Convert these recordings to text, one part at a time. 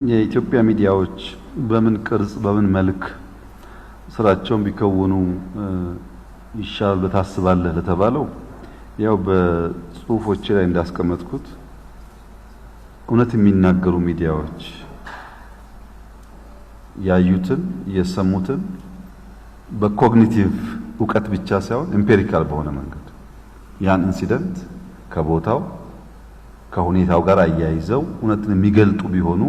የኢትዮጵያ ሚዲያዎች በምን ቅርጽ በምን መልክ ስራቸውን ቢከውኑ ይሻላል ታስባለህ ለተባለው ያው በጽሁፎች ላይ እንዳስቀመጥኩት እውነት የሚናገሩ ሚዲያዎች ያዩትን የሰሙትን በኮግኒቲቭ ዕውቀት ብቻ ሳይሆን ኤምፒሪካል በሆነ መንገድ ያን ኢንሲደንት ከቦታው ከሁኔታው ጋር አያይዘው እውነትን የሚገልጡ ቢሆኑ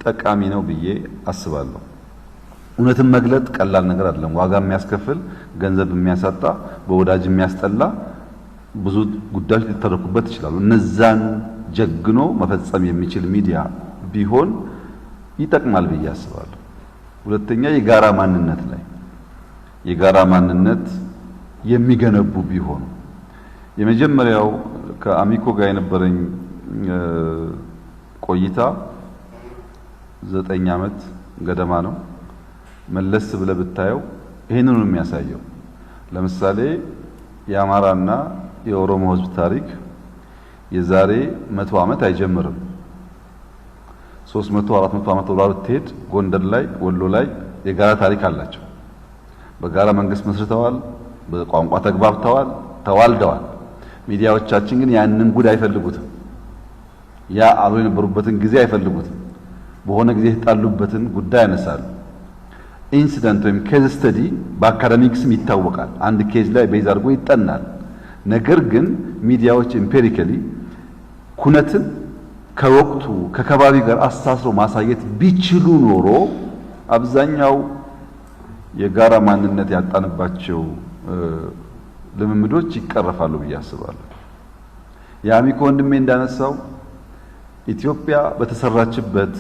ጠቃሚ ነው ብዬ አስባለሁ። እውነትን መግለጥ ቀላል ነገር አይደለም። ዋጋ የሚያስከፍል ገንዘብ የሚያሳጣ በወዳጅ የሚያስጠላ ብዙ ጉዳዮች ሊተረኩበት ይችላሉ። እነዛን ጀግኖ መፈጸም የሚችል ሚዲያ ቢሆን ይጠቅማል ብዬ አስባለሁ። ሁለተኛ የጋራ ማንነት ላይ የጋራ ማንነት የሚገነቡ ቢሆኑ የመጀመሪያው ከአሚኮ ጋር የነበረኝ ቆይታ 9 ዓመት ገደማ ነው። መለስ ብለህ ብታየው ይሄንን ነው የሚያሳየው። ለምሳሌ የአማራና የኦሮሞ ሕዝብ ታሪክ የዛሬ 100 ዓመት አይጀምርም። 300 400 ዓመት ወደ ኋላ ብትሄድ ጎንደር ላይ ወሎ ላይ የጋራ ታሪክ አላቸው። በጋራ መንግስት መስርተዋል፣ በቋንቋ ተግባብተዋል፣ ተዋልደዋል። ሚዲያዎቻችን ግን ያንን ጉድ አይፈልጉትም። ያ አብሮ የነበሩበትን ጊዜ አይፈልጉትም። በሆነ ጊዜ የተጣሉበትን ጉዳይ ያነሳሉ። ኢንሲደንት ወይም ኬዝ ስተዲ በአካዳሚክስም ይታወቃል። አንድ ኬዝ ላይ ቤዝ አድርጎ ይጠናል። ነገር ግን ሚዲያዎች ኤምፒሪካሊ ኩነትን ከወቅቱ ከከባቢ ጋር አስተሳስሮ ማሳየት ቢችሉ ኖሮ አብዛኛው የጋራ ማንነት ያጣንባቸው ልምምዶች ይቀረፋሉ ብዬ አስባለሁ። የአሚኮ ወንድሜ እንዳነሳው ኢትዮጵያ በተሰራችበት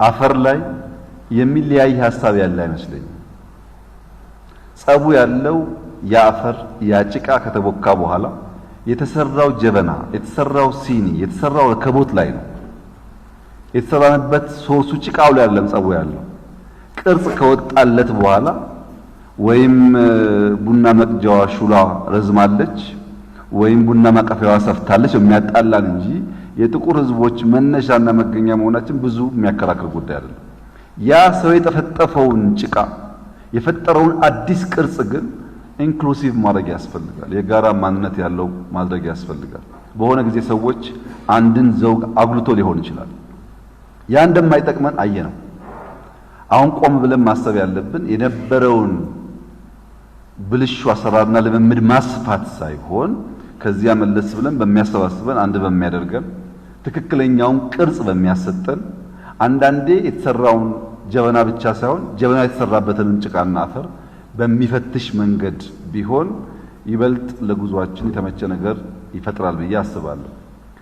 አፈር ላይ የሚለያይ ሐሳብ ያለ አይመስለኝም። ጸቡ ያለው ያፈር ያጭቃ ከተቦካ በኋላ የተሰራው ጀበና፣ የተሰራው ሲኒ፣ የተሰራው ረከቦት ላይ ነው። የተሰራበት ሶርሱ ጭቃው ላይ አይደለም ጸቡ ያለው። ቅርጽ ከወጣለት በኋላ ወይም ቡና መቅጃዋ ሹላ ረዝማለች ወይም ቡና ማቀፊያዋ ሰፍታለች የሚያጣላን እንጂ የጥቁር ህዝቦች መነሻና መገኛ መሆናችን ብዙ የሚያከራክር ጉዳይ አይደለም። ያ ሰው የጠፈጠፈውን ጭቃ የፈጠረውን አዲስ ቅርጽ ግን ኢንክሉሲቭ ማድረግ ያስፈልጋል። የጋራ ማንነት ያለው ማድረግ ያስፈልጋል። በሆነ ጊዜ ሰዎች አንድን ዘውግ አጉልቶ ሊሆን ይችላል። ያ እንደማይጠቅመን አየነው። አሁን ቆም ብለን ማሰብ ያለብን የነበረውን ብልሹ አሰራርና ልምምድ ማስፋት ሳይሆን ከዚያ መለስ ብለን በሚያሰባስበን አንድ በሚያደርገን ትክክለኛውን ቅርጽ በሚያሰጠን አንዳንዴ የተሰራውን ጀበና ብቻ ሳይሆን ጀበና የተሰራበትን ጭቃና አፈር በሚፈትሽ መንገድ ቢሆን ይበልጥ ለጉዟችን የተመቸ ነገር ይፈጥራል ብዬ አስባለሁ።